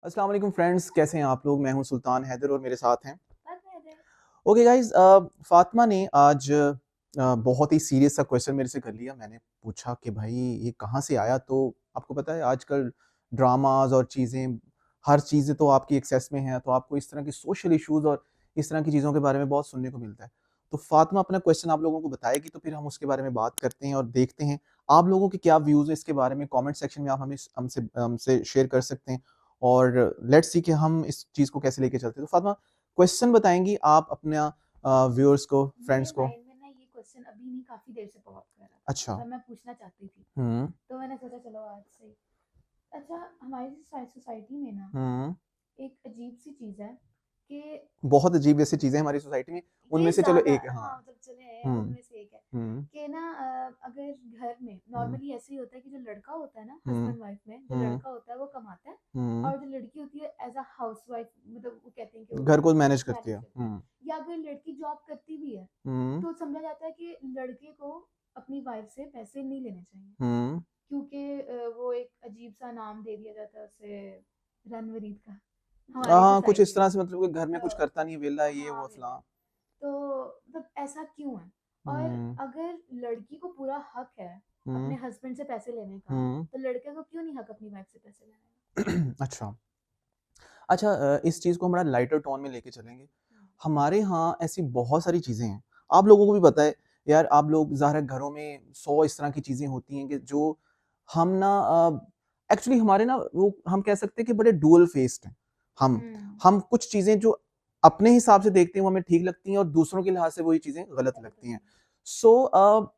अस्सलाम वालेकुम फ्रेंड्स, कैसे हैं आप लोग? मैं हूं सुल्तान हैदर और मेरे साथ हैं ओके गाइस। फातिमा ने आज बहुत ही सीरियस सा क्वेश्चन मेरे से कर लिया। मैंने पूछा कि भाई ये कहाँ से आया? तो आपको पता है आजकल ड्रामाज और चीज़ें, हर चीज़ें तो आपकी एक्सेस में हैं, तो आपको इस तरह के सोशल इश्यूज और इस तरह की चीज़ों के बारे में बहुत सुनने को मिलता है। तो फातिमा अपना क्वेश्चन आप लोगों को बताएगी, तो फिर हम उसके बारे में बात करते हैं और देखते हैं आप लोगों के क्या व्यूज़ हैं इसके बारे में। कमेंट सेक्शन में आप हमें हमसे हमसे शेयर कर सकते हैं और लेट्स सी कि हम इस चीज़ को कैसे लेके चलते हैं। तो फातिमा, क्वेश्चन बताएंगी आप अपना व्यूअर्स को, फ्रेंड्स मेरे को? माइंड में ना ये क्वेश्चन अभी नहीं काफी देर से पॉप कर रहा था। अच्छा। मतलब मैं पूछना चाहती थी। हुँ, तो मैंने सोचा चलो आज से। अच्छा, हमारी सोसाइटी में ना हुँ। एक अजीब सी चीज है कि बहुत अजीब जैसी चीज़ें हमारी सोसाइटी में, उनमें ये से चलो ज्यादा, एक है, हाँ हाँ। मतलब चले हुँ, उनमें से एक है हुँ, कि ना अगर घर में हुँ, नॉर्मली ऐसे ही होता है कि जो लड़का होता है ना, हुँ, हस्बैंड वाइफ में जो हुँ, लड़का होता है वो कमाता है हुँ। और जो लड़की होती है एज अ हाउस वाइफ, मतलब वो कहते हैं कि वो घर घर को को मैनेज करती मैनेज है। करती है। हुँ, या अगर लड़की जॉब करती भी है हुँ, तो समझा जाता है कि लड़के को अपनी वाइफ से पैसे नहीं लेने चाहिए, हुँ। क्योंकि वो एक अजीब सा नाम दे दिया जाता है उसे, रणवरीत का, हमारी हाँ, कुछ सोसाइटी इस में। तरह से, मतलब कि घर में तो कुछ करता नहीं है, वेला है, ये हाँ वो वेला फलां। है। तो मतलब ऐसा क्यों है? और हुँ, अगर लड़की को पूरा हक है अपने हुँ, हस्बैंड से पैसे लेने का, हुँ। तो लड़के को क्यों नहीं हक अपनी वाइफ से पैसे लेने अच्छा। अच्छा, इस चीज़ को हम बड़ा लाइटर टोन में लेके चलेंगे। का? हमारे यहाँ ऐसी बहुत सारी चीज़ें हैं, आप लोगों को भी पता है, यार आप लोग ज़ाहिर है घरों में 100 इस तरह की चीज़ें होती हैं कि जो हम ना एक्चुअली हमारे ना वो हम कह सकते हैं कि बड़े डुअल फेस्ड हैं। हम हम्म। हम कुछ चीज़ें जो अपने हिसाब से देखते हैं वो हमें ठीक लगती हैं और दूसरों के लिहाज से वही चीज़ें गलत गलत लगती हैं। होती सो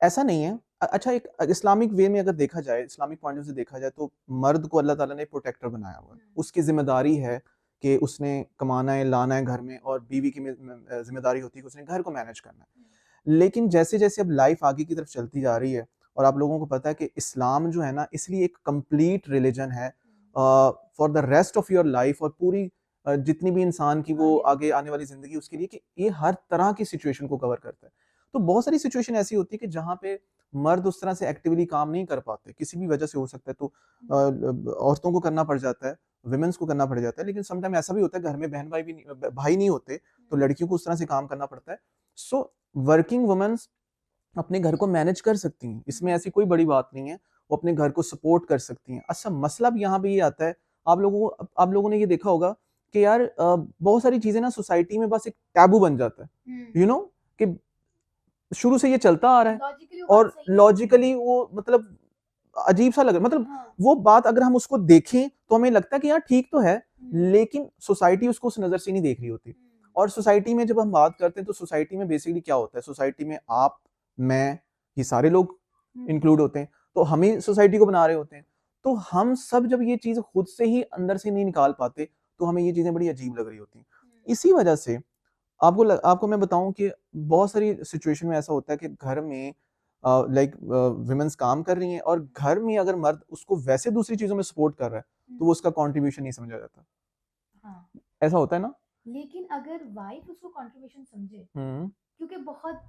ऐसा नहीं है। अच्छा, एक इस्लामिक वे में अगर देखा जाए, इस्लामिक पॉइंट ऑफ व्यू से देखा जाए, तो मर्द को अल्लाह ताला ने प्रोटेक्टर बनाया हुआ है। है। उसकी ज़िम्मेदारी है कि उसने कमाना है, लाना है घर में, और बीवी की ज़िम्मेदारी होती है कि उसने घर को मैनेज करना हम्म। है। लेकिन जैसे-जैसे अब लाइफ़ आगे की तरफ चलती जा रही है, और आप लोगों को पता है कि इस्लाम जो है ना, इसलिए एक कंप्लीट रिलिजन है for the rest of your life, और पूरी जितनी भी इंसान की वो आगे आगे आने वाली ज़िंदगी उसके लिए, कि ये हर तरह की सिचुएशन को कवर करता है। तो बहुत सारी सिचुएशन ऐसी होती है कि जहाँ पे मर्द उस तरह से एक्टिवली काम नहीं कर पाते, किसी भी वजह से हो सकता है, तो औरतों को करना पड़ जाता है, वुमेन्स को करना पड़ जाता है। लेकिन सम टाइम ऐसा भी होता है घर में बहन भाई भी नहीं, भाई नहीं होते, तो लड़कियों को उस तरह से काम करना पड़ता है। सो वर्किंग वुमेन्स अपने घर को मैनेज कर सकती हैं, इसमें ऐसी कोई बड़ी बात नहीं है, वो अपने घर को सपोर्ट कर सकती हैं। अच्छा, मसला भी यहाँ पे ये आता है, आप लोगों ने ये देखा होगा कि यार बहुत सारी चीज़ें ना सोसाइटी में बस एक टैबू बन जाता है, यू नो, कि शुरू से ये चलता आ रहा है, लॉजिकली वो बात और सही होती है। लॉजिकली वो मतलब अजीब सा लग रहा है, मतलब हाँ। वो बात अगर हम उसको देखें तो हमें लगता है कि यार ठीक तो है, हम्म। लेकिन सोसाइटी उसको उस नज़र से नहीं देख रही होती। हम्म। और सोसाइटी में जब हम बात करते हैं तो सोसाइटी में बेसिकली क्या होता है, सोसाइटी में आप, मैं, ये सारे लोग हम्म। इंक्लूड होते हैं, तो हम ही सोसाइटी को बना रहे होते हैं। तो हम सब जब ये चीज़ खुद से ही अंदर से नहीं निकाल पाते, तो हमें ये चीज़ें बड़ी अजीब लग रही होती हैं। इसी वजह से आपको मैं बताऊँ कि बहुत सारी सिचुएशन में ऐसा होता है कि घर में लाइक वुमेन्स काम कर रही हैं, और घर में अगर मर्द उसको वैसे दूसरी चीज़ों में सपोर्ट कर रहा है, तो वो हम्म। उसका कंट्रीब्यूशन नहीं समझा जाता। हाँ, ऐसा होता है ना? लेकिन अगर वाइफ उसको कंट्रीब्यूशन समझे, हुँ, क्योंकि बहुत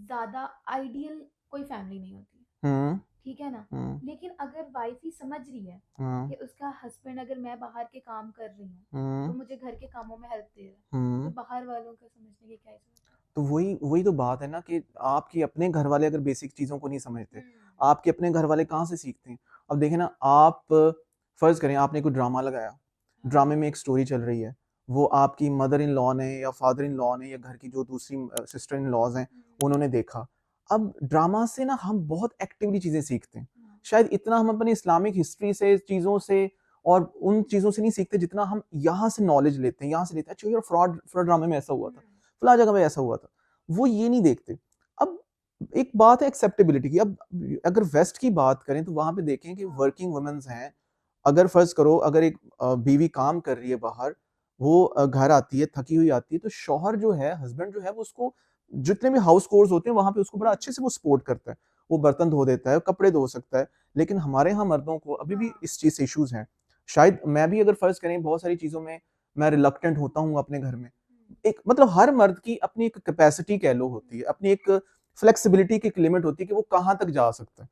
ज्यादा आइडियल कोई फैमिली नहीं होती, हुँ, ठीक है ना? हुँ, लेकिन अगर वाइफ ही समझ रही है हाँ, कि उसका हस्बैंड, अगर मैं बाहर के काम कर रही हूँ तो हुँ, मुझे घर के कामों में हेल्प दे रहा है, तो हुँ। बाहर वालों का समझने की क्या जरूरत तो वही वही तो बात है ना, कि आपके अपने घर वाले अगर बेसिक चीज़ों को नहीं है? समझते, आपके अपने घर वाले कहाँ से सीखते हैं? अब देखिए ना, आप फ़र्ज़ करें आपने कोई ड्रामा लगाया, हाँ। ड्रामे में एक स्टोरी चल रही है, वो आपकी मदर इन लॉ ने या फादर इन लॉ ने या घर की जो दूसरी सिस्टर इन लॉज़ हैं, उन्होंने देखा। अब ड्रामा से ना हम बहुत एक्टिवली चीज़ें सीखते हैं। हाँ। शायद इतना हम अपनी इस्लामिक हिस्ट्री से, चीज़ों से और उन चीज़ों से नहीं सीखते, जितना हम यहाँ से नॉलेज लेते हैं, यहाँ से लेते हैं, अच्छा यार फ्रॉड फ्रॉड ड्रामे में ऐसा हुआ था, फलाँ जगह पे ऐसा हुआ था। वो ये नहीं देखते। अब एक बात है एक्सेप्टेबिलिटी की। अब अगर वेस्ट की बात करें तो वहाँ पे देखें कि हाँ। वर्किंग वुमेन्स हैं, अगर फ़र्ज़ करो अगर एक बीवी काम कर रही है बाहर, वो घर आती है, थकी हुई आती है, तो शौहर जो है, हस्बैंड जो है, वो उसको जितने भी हाउस कोर्स होते हैं वहाँ पे उसको बड़ा अच्छे से वो सपोर्ट करता है। वो बर्तन धो देता है, कपड़े धो सकता है, लेकिन हमारे यहाँ मर्दों को अभी भी हाँ। इस चीज़ से इश्यूज़ हैं। शायद मैं भी अगर फ़र्ज़ करें बहुत सारी चीज़ों में मैं रिलक्टेंट होता हूँ अपने घर में। एक मतलब हर मर्द की अपनी एक कैपेसिटी कह लो होती है, अपनी एक फ्लेक्सिबिलिटी की एक लिमिट होती है कि वो कहाँ तक जा सकता है।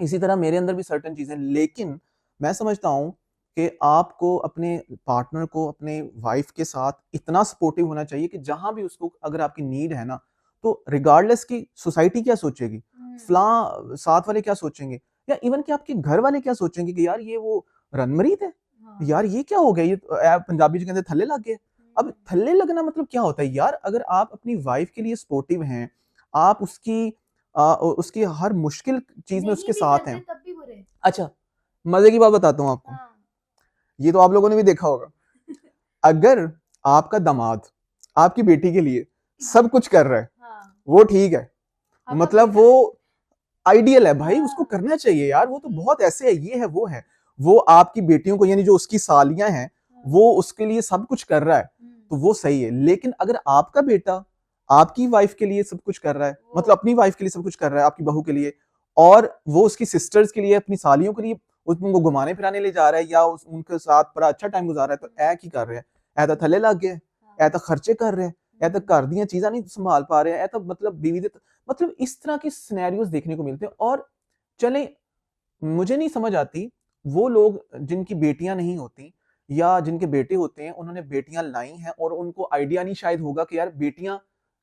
इसी तरह मेरे अंदर भी सर्टेन चीज़ें, लेकिन मैं समझता हूँ कि आपको अपने पार्टनर को अपने वाइफ के साथ इतना सपोर्टिव होना चाहिए कि जहां भी उसको अगर आपकी नीड है ना, तो रिगार्डलेस की सोसाइटी क्या सोचेगी, फलां साथ वाले क्या सोचेंगे, या इवन कि आपके घर वाले क्या सोचेंगे कि यार ये वो रणमरीत है, यार ये क्या हो गया, ये पंजाबी जो कहते थल्ले लग गए। अब थल्ले लगना मतलब क्या होता है यार, अगर आप अपनी वाइफ के लिए सपोर्टिव हैं, आप उसकी हर मुश्किल चीज में उसके साथ हैं। तब भी बुरे। अच्छा, मजे की बात बताता हूँ आपको, ये तो आप लोगों ने भी देखा होगा, अगर आपका दामाद आपकी बेटी के लिए सब कुछ कर रहा है, वो ठीक है, मतलब वो आइडियल है भाई, उसको करना चाहिए यार, वो तो बहुत ऐसे है, ये है वो है, वो आपकी बेटियों को यानी जो उसकी सालियां हैं वो उसके लिए सब कुछ कर रहा है, तो वो सही है। लेकिन अगर आपका बेटा आपकी वाइफ के लिए सब कुछ कर रहा है, मतलब अपनी वाइफ के लिए सब कुछ कर रहा है, आपकी बहू के लिए, और वो उसकी सिस्टर्स के लिए, अपनी सालियों के लिए उनको घुमाने फिराने ले जा रहा है या उनके साथ बड़ा अच्छा टाइम गुजार रहा है, तो ऐ की कर रहे हैं, ऐ तो थले लग गए, ऐ तो खर्चे कर रहे हैं, ऐ तो घर दी चीज़ां नहीं संभाल पा रहे हैं, ऐ तो मतलब बीवी दे, मतलब इस तरह के सिनेरियोज देखने को मिलते हैं। और चले, मुझे नहीं समझ आती वो लोग जिनकी बेटियां नहीं होती या जिनके बेटे होते हैं, उन्होंने बेटियां लाई हैं और उनको आइडिया नहीं शायद होगा कि यार बेटियां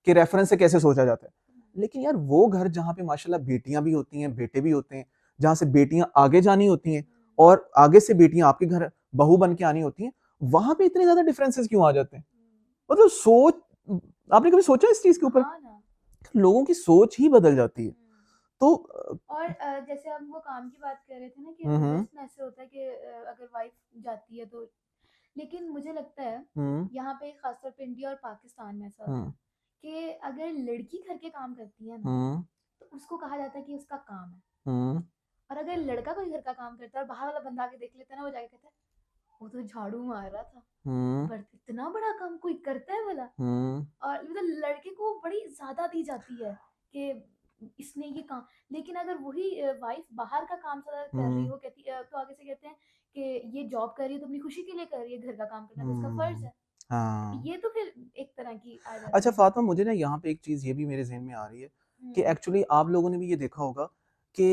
के रेफरेंस से कैसे सोचा जाता है। लेकिन यार वो घर जहां पे माशाल्लाह बेटियां भी होती हैं, बेटे भी होते हैं, जहां से बेटियां आगे जानी होती हैं और आगे से बेटियां आपके घर बहू बन के आनी होती हैं, वहां पे इतने ज्यादा डिफरेंसेस क्यों आ जाते हैं? मतलब सोच, आपने कभी सोचा इस चीज के ऊपर? लोगों की सोच ही बदल जाती है। तो और जैसे हम वो काम की बात कर रहे थे ना कि वेस्ट ऐसे होता है कि अगर वाइफ जाती है तो, लेकिन मुझे लगता है यहाँ पे खासतौर पे इंडिया और पाकिस्तान में ऐसा होता है कि अगर लड़की घर के काम करती है ना तो उसको कहा जाता है कि उसका काम है, और अगर लड़का कोई घर का काम करता है और बाहर वाला बंदा आके देख लेता है ना, वो जाके कहता है वो तो झाड़ू मार रहा था, पर इतना बड़ा काम कोई करता है भला। और मतलब लड़के को बड़ी ज्यादा दी जाती है कि इसने ये काम, लेकिन अगर वही वाइफ बाहर का काम सारा कर रही हो, कहती तो आगे से कहते हैं कि ये जॉब कर रही है तो अपनी खुशी के लिए कर रही है, घर का काम करना तो उसका फर्ज है। हाँ, ये तो फिर एक तरह की आ जाती अच्छा है। फातिमा, मुझे ना यहाँ पे एक चीज ये भी मेरे जहन में आ रही है कि एक्चुअली आप लोगों ने भी ये देखा होगा कि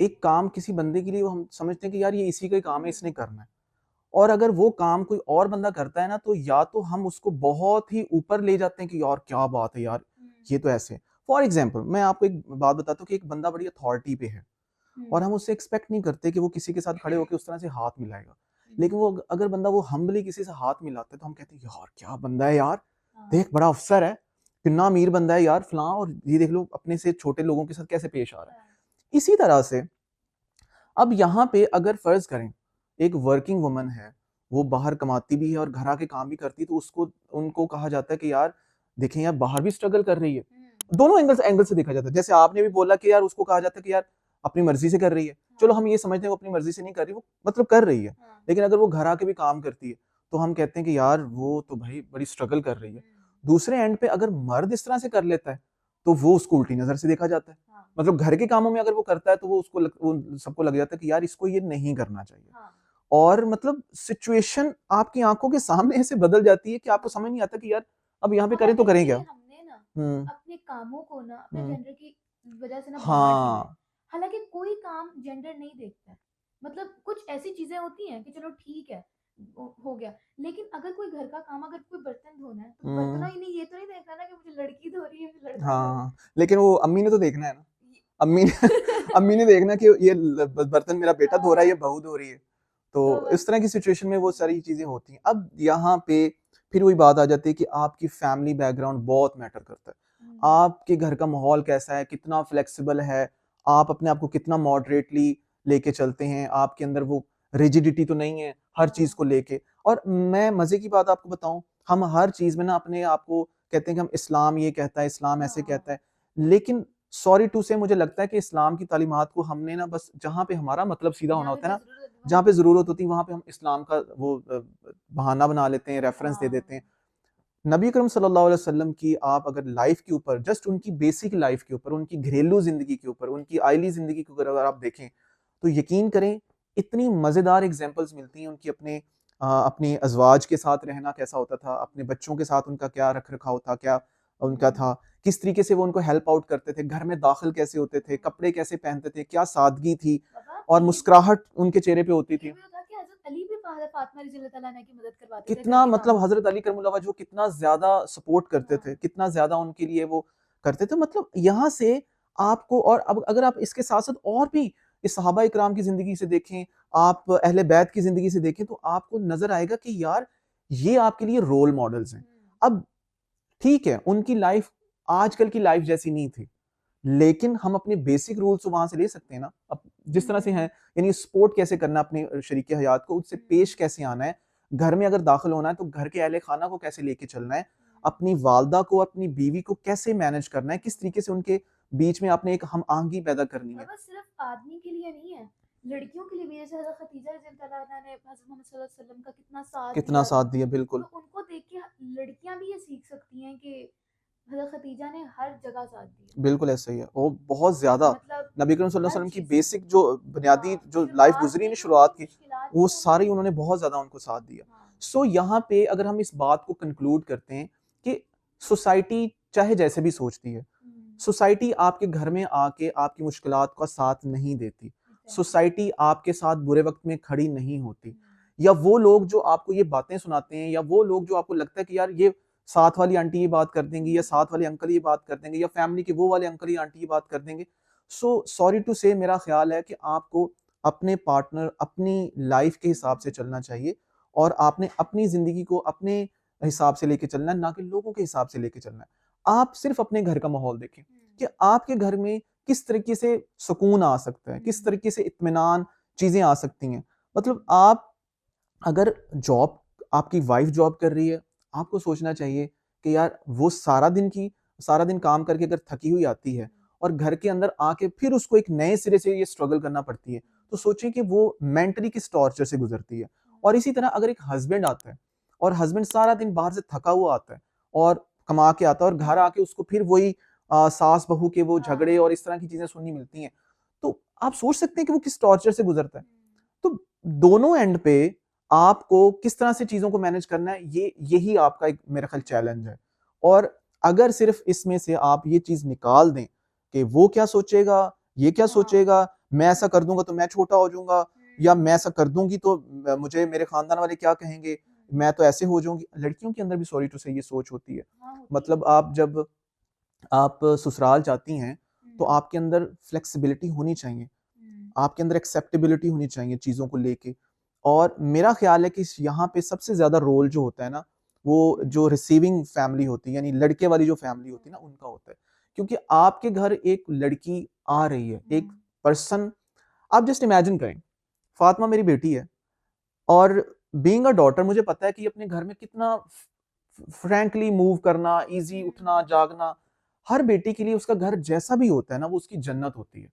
एक काम किसी बंदे के लिए वो हम समझते हैं कि यार ये इसी का ही काम है, इसने करना है, और अगर वो काम कोई और बंदा करता है ना, तो या तो हम उसको बहुत ही ऊपर ले जाते हैं कि यार क्या बात है यार, ये तो ऐसे। फॉर एग्जाम्पल मैं आपको एक बात बताता हूँ कि एक बंदा बड़ी अथॉरिटी पे है और हम उससे एक्सपेक्ट नहीं करते कि वो किसी के साथ खड़े होकर उस तरह से हाथ मिलाएगा, लेकिन वो अगर बंदा वो हम्बली किसी से हाथ मिलाता है तो हम कहते हैं यार क्या बंदा है यार, देख बड़ा अफसर है, कितना अमीर बंदा है यार फलां, और ये देख लो अपने से छोटे लोगों के साथ कैसे पेश आ रहा है। इसी तरह से अब यहाँ पे अगर फर्ज करें एक वर्किंग वुमन है, वो बाहर कमाती भी है और घर आके काम भी करती है, तो उसको उनको कहा जाता है कि यार देखें यार बाहर भी स्ट्रगल कर रही है। दोनों एंगल से देखा जाता है, जैसे आपने भी बोला कि यार उसको कहा जाता है कि यार अपनी मर्जी से कर रही है, चलो हम ये समझते हैं वो अपनी मर्जी से नहीं कर रही, वो मतलब कर रही है, लेकिन अगर वो घर आके भी काम करती है तो हम कहते हैं कि यार वो तो भाई बड़ी स्ट्रगल कर रही है। दूसरे एंड पे अगर मर्द इस तरह से कर लेता है तो वो उसको उल्टी नजर से देखा जाता है, मतलब घर के कामों में अगर वो करता है तो वो वो सबको लग जाता है कि यार इसको ये नहीं करना चाहिए। और मतलब सिचुएशन आपकी आंखों के सामने ऐसे बदल जाती है कि आपको समझ नहीं आता कि यार अब यहाँ पे करें तो करें क्या। हमने ना अपने कामों को ना अपने जेंडर की वजह से ना बांट दिया है। हाँ, हालांकि कोई काम जेंडर नहीं देखता है, मतलब कुछ ऐसी चीजें होती हैं कि चलो ठीक है हो गया, लेकिन अगर कोई घर का काम, अगर कोई बर्तन धोना है तो बर्तनों ही नहीं, ये तो नहीं देखना ना कि मुझे लड़की धो रही है मुझे लड़का धो रहा है। हाँ, लेकिन वो अम्मी ने तो देखना है ना, अम्मी ने अम्मी ने देखना कि ये बर्तन मेरा बेटा धो रहा है, ये बहू धो रही है, तो इस तरह की सिचुएशन में वो सारी चीजें होती हैं। अब यहाँ पे फिर वही बात आ जाती है कि आपकी फैमिली बैकग्राउंड बहुत मैटर करता है, आपके घर का माहौल कैसा है, कितना फ्लेक्सिबल है, आप अपने आप को कितना मॉडरेटली लेके चलते हैं, आपके अंदर वो रिजिडिटी तो नहीं है हर चीज को लेके। और मैं मजे की बात आपको बताऊं, हम हर चीज में ना अपने आप को कहते हैं कि हम इस्लाम ये कहता है, इस्लाम ऐसे कहता है, लेकिन सॉरी टू से मुझे लगता है कि इस्लाम की तालीमात को हमने ना बस जहाँ पे हमारा मतलब सीधा होना होता है ना, जहाँ पे जरूरत होती है वहां पे हम इस्लाम का वो बहाना बना लेते हैं, रेफरेंस दे देते हैं। नबी करीम सल्लल्लाहु अलैहि वसल्लम की आप अगर लाइफ के ऊपर, जस्ट उनकी बेसिक लाइफ के ऊपर, उनकी घरेलू जिंदगी के ऊपर, उनकी आइली जिंदगी के ऊपर अगर आप देखें तो यकीन करें इतनी मजेदार एग्जांपल्स मिलती हैं उनकी। अपने अजवाज के साथ रहना कैसा होता था, अपने बच्चों के साथ उनका क्या रख रखाव था, क्या उनका था, किस तरीके से वो उनको हेल्प आउट करते थे, घर में दाखिल कैसे होते थे, कपड़े कैसे पहनते थे, क्या सादगी थी और मुस्कुराहट उनके चेहरे पे होती थी। हजरत अली हज़रत फातिमा रज़ियल्लाहु ताला अन्हा की मदद करवाते थे कितना घर के मतलब कामों में। हजरत अली करमुल्लाह वजह कितना ज्यादा सपोर्ट करते थे, हाँ। कितना ज्यादा उनके लिए वो करते थे। मतलब यहाँ से आपको, और अब अगर आप इसके साथ साथ और भी इस सहाबा इकराम की जिंदगी से देखें, आप अहले बैत की जिंदगी से देखें, तो आपको नजर आएगा कि यार ये आपके लिए रोल मॉडल्स हैं। अब ठीक है, उनकी लाइफ आजकल की लाइफ जैसी नहीं थी, लेकिन हम अपने बेसिक रूल्स तो वहां से ले सकते हैं ना। अब जिस तरह से हैं, यानी सपोर्ट कैसे करना अपने शरीके हयात को, उससे पेश कैसे आना है, घर में अगर दाखिल होना है तो घर के अहले खाना को कैसे लेके चलना है, अपनी वालदा को, अपनी बीवी को कैसे मैनेज करना है, किस तरीके से उनके बीच में आपने एक हम आहंगी पैदा करनी है। बस सिर्फ आदमी के लिए नहीं है, लड़कियों के लिए भी। जैसे हज़रत खदीजा रज़ियल्लाहु अन्हा ने हज़रत मोहम्मद सल्लल्लाहु अलैहि वसल्लम का कितना साथ कितना दिया, साथ दिया, बिल्कुल तो उनको देख के लड़कियां भी ये सीख सकती हैं कि हज़रत खदीजा ने हर जगह साथ दिया। बिल्कुल ऐसा ही है। वो बहुत ज्यादा मतलब नबी करीम सल्लल्लाहु अलैहि हर वसल्लम की चीज़ में। बेसिक जो बुनियादी हाँ, जो लाइफ शुरुआत गुजरी में ने जो शुरुआत की, मुश्किलात वो थी वो सारी उन्होंने बहुत ज्यादा उनको साथ दिया। हाँ। सो यहाँ पे अगर हम इस बात को कंक्लूड करते हैं कि सोसाइटी चाहे जैसे भी सोचती है, सोसाइटी आपके घर में आके आपकी मुश्किलात का साथ नहीं देती, सोसाइटी आपके साथ बुरे वक्त में खड़ी नहीं होती, या वो लोग जो आपको ये बातें सुनाते हैं, या वो लोग जो आपको लगता है कि यार ये साथ वाली आंटी ये बात कर देंगी, या साथ वाले अंकल ये बात कर देंगे, या फैमिली के वो वाले अंकल या आंटी ये बात कर देंगे। सो सॉरी टू से, मेरा ख्याल है कि आपको अपने पार्टनर, अपनी लाइफ के हिसाब से चलना चाहिए, और आपने अपनी जिंदगी को अपने हिसाब से लेके चलना है, ना कि लोगों के हिसाब से लेके चलना है। आप सिर्फ अपने घर का माहौल देखें कि आपके घर में किस तरीके से सुकून आ सकता है, किस तरीके से इत्मीनान चीजें आ सकती हैं। मतलब आप अगर जॉब, आपकी वाइफ जॉब कर रही है, आपको सोचना चाहिए कि यार वो सारा दिन काम करके अगर थकी हुई आती है और घर के अंदर आके फिर उसको एक नए सिरे से ये स्ट्रगल करना पड़ती है, तो सोचें कि वो मेंटली किस टॉर्चर से गुजरती है। और इसी तरह अगर एक हस्बैंड आता है और हस्बैंड सारा दिन बाहर से थका हुआ आता है और कमा के आता है, और घर आके उसको फिर वही सास बहू के वो झगड़े और इस तरह की चीजें सुननी मिलती हैं, तो आप सोच सकते हैं कि वो किस टॉर्चर से गुजरता है। तो दोनों एंड पे आपको किस तरह से चीजों को मैनेज करना है, ये यही आपका एक मेरा ख्याल चैलेंज है। और अगर सिर्फ इसमें से आप ये चीज निकाल दें कि वो क्या सोचेगा, ये क्या सोचेगा, मैं ऐसा कर दूंगा तो मैं छोटा हो जाऊंगा, या मैं ऐसा कर दूंगी तो मुझे मेरे खानदान वाले क्या कहेंगे, मैं तो ऐसे हो जाऊंगी। लड़कियों के अंदर भी सॉरी टू से ये सोच होती है। मतलब आप जब आप ससुराल जाती हैं तो आपके अंदर फ्लेक्सिबिलिटी होनी चाहिए, आपके अंदर एक्सेप्टेबिलिटी होनी चाहिए चीज़ों को लेके। और मेरा ख्याल है कि यहाँ पे सबसे ज़्यादा रोल जो होता है ना, वो जो रिसीविंग फैमिली होती है, यानी लड़के वाली जो फैमिली होती है ना, उनका होता है। क्योंकि आपके घर एक लड़की आ रही है, एक पर्सन, आप जस्ट इमेजिन करें, फातिमा मेरी बेटी है, और बीइंग अ डॉटर मुझे पता है कि अपने घर में कितना फ्रैंकली मूव करना, इजी उठना जागना, हर बेटी के लिए उसका घर जैसा भी होता है ना, वो उसकी जन्नत होती है।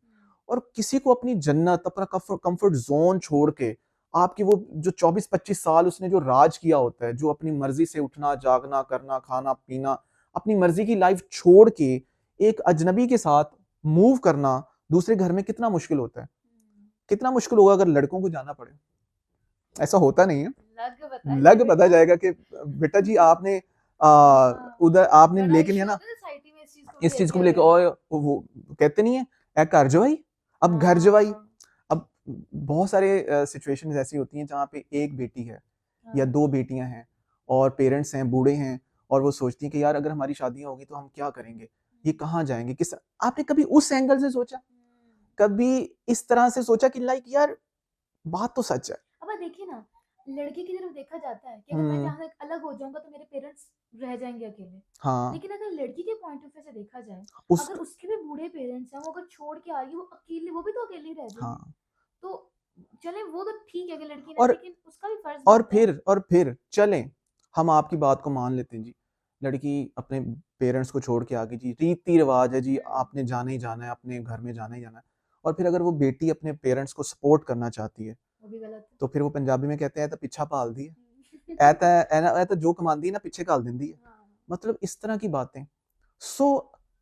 और किसी को अपनी जन्नत, अपना कंफर्ट जोन छोड़ के, आपकी वो जो 24-25 साल उसने जो राज किया होता है, जो अपनी मर्जी से उठना जागना करना खाना पीना, अपनी मर्जी की लाइफ छोड़ के एक अजनबी के साथ मूव करना दूसरे घर में, कितना मुश्किल होता है। कितना मुश्किल होगा अगर लड़कों को जाना पड़े। ऐसा होता नहीं है, लग पता जाएगा कि बेटा जी आपने उधर आपने, लेकिन है ना इस चीज को भी लेकर, और वो कहते नहीं है ए घर जवाई, अब घर जवाई। अब बहुत सारे सिचुएशंस ऐसी होती हैं जहाँ पे एक बेटी है या दो बेटियां हैं, और पेरेंट्स हैं, बूढ़े हैं, और वो सोचती हैं कि यार अगर हमारी शादियां होगी तो हम क्या करेंगे, ये कहाँ जाएंगे, किस। आपने कभी उस एंगल से सोचा, कभी इस तरह से सोचा कि लाइक यार बात तो सच है। अब देखिए ना, लड़के की तरफ देखा जाता है कि अगर मैं जहाँ से अलग हो जाऊंगा तो मेरे पेरेंट्स रह जाएंगे अकेले। हाँ, लेकिन अगर लड़की के पॉइंट ऑफ व्यू से देखा जाए, उस अगर उसके भी बूढ़े पेरेंट्स हैं, वो अगर छोड़ के आ रही है, वो अकेले, वो भी तो अकेले ही रह जाएंगे। हाँ, तो चले वो तो ठीक है कि लड़की ना, और लेकिन उसका भी फर्ज बनता है। और फिर चलें, हम आपकी बात को मान लेते हैं जी, लड़की अपने पेरेंट्स को छोड़ के आ गई जी, रीति रिवाज है जी, आपने जाना ही जाना है, अपने घर में जाना ही जाना है। और फिर अगर वो बेटी अपने पेरेंट्स को सपोर्ट करना चाहती है, वो भी गलत है। तो फिर वो पंजाबी में कहते हैं तो पीछा पाल दी है, ऐता जो कमांदी है ना पीछे घाल देंदी है। मतलब इस तरह की बातें। सो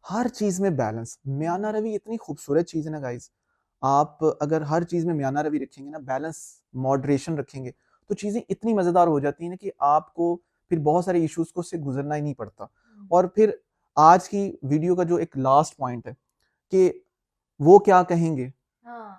हर चीज में बैलेंस, म्याना रवि इतनी खूबसूरत चीज है ना गाइस। आप अगर हर चीज में म्याना रवि रखेंगे ना, बैलेंस मॉडरेशन रखेंगे, तो चीजें इतनी मजेदार हो जाती है ना कि आपको फिर बहुत सारे इश्यूज को से गुजरना ही नहीं पड़ता। और फिर आज की वीडियो का जो एक लास्ट पॉइंट है कि वो क्या कहेंगे,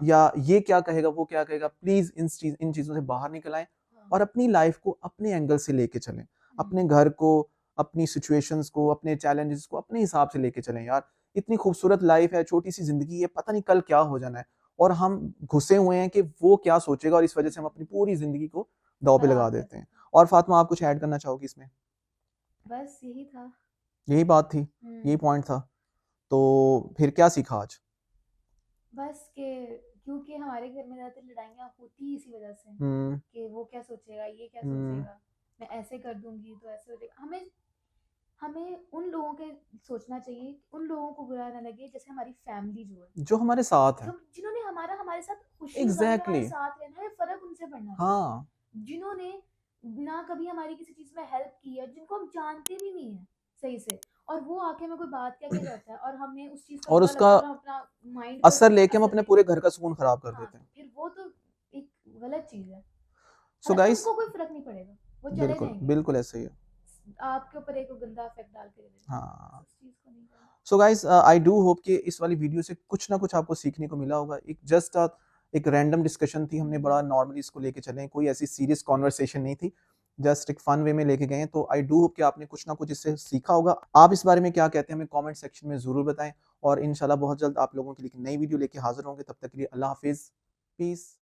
या ये क्या कहेगा, वो क्या कहेगा, प्लीज इन चीजों से बाहर निकल आए और अपनी लाइफ को अपने एंगल से लेके चलें, अपने घर को, अपनी सिचुएशंस को, अपने चैलेंजेस को अपने हिसाब से लेके चलें। यार इतनी खूबसूरत लाइफ है, छोटी सी जिंदगी है, पता नहीं कल क्या हो जाना है, और हम घुसे हुए हैं कि वो क्या सोचेगा, और इस वजह से हम अपनी पूरी जिंदगी को दांव पे लगा देते हैं। और फातिमा, आप कुछ ऐड करना चाहोगी इसमें? बस यही था, यही बात थी, यही पॉइंट था। तो फिर क्या सीखा आज? बस के क्योंकि हमारे घर में ज्यादातर लड़ाइयाँ होती ही इसी वजह से कि वो क्या सोचेगा, ये क्या सोचेगा, मैं ऐसे कर दूंगी तो ऐसे हो जाएगा। हमें उन लोगों के सोचना चाहिए, उन लोगों को बुरा ना लगे जैसे हमारी फैमिली जो हमारे साथ है, जिन्होंने हमारे साथ खुशी एग्जैक्टली हमारे साथ रहना है, फर्क उनसे पड़ना चाहिए। हाँ, जिन्होंने ना कभी हमारी किसी चीज में हेल्प की है, जिनको हम जानते भी नहीं है सही से, और वो आके हमें कोई बात कह के जाता है और हमें उस चीज का और बुरा उसका लगता है और हम अपना माइंड असर लेके हम अपने पूरे घर का सुकून खराब कर देते हैं। फिर वो तो एक गलत चीज है। सो और गाइस, उनको कोई फर्क नहीं पड़ेगा, वो चले बिल्कुल जाएंगे, बिल्कुल ऐसे ही है। आपके ऊपर एक गंदा इफेक्ट डाल के हाँ, उस चीज को नहीं करना। So guys, I do hope कि इस वाली वीडियो से कुछ ना कुछ आपको सीखने को मिला होगा। एक जस्ट एक रैंडम डिस्कशन थी, हमने बड़ा नॉर्मली इसको लेके चले, कोई ऐसी सीरियस कॉन्वर्सेशन नहीं थी, जस्ट एक फन वे में लेके गए। तो आई डू होप कि आपने कुछ ना कुछ इससे सीखा होगा। आप इस बारे में क्या कहते हैं हमें कमेंट सेक्शन में जरूर बताएं, और इंशाल्लाह बहुत जल्द आप लोगों के लिए एक नई वीडियो लेके हाजिर होंगे। तब तक के लिए अल्लाह हाफिज, पीस।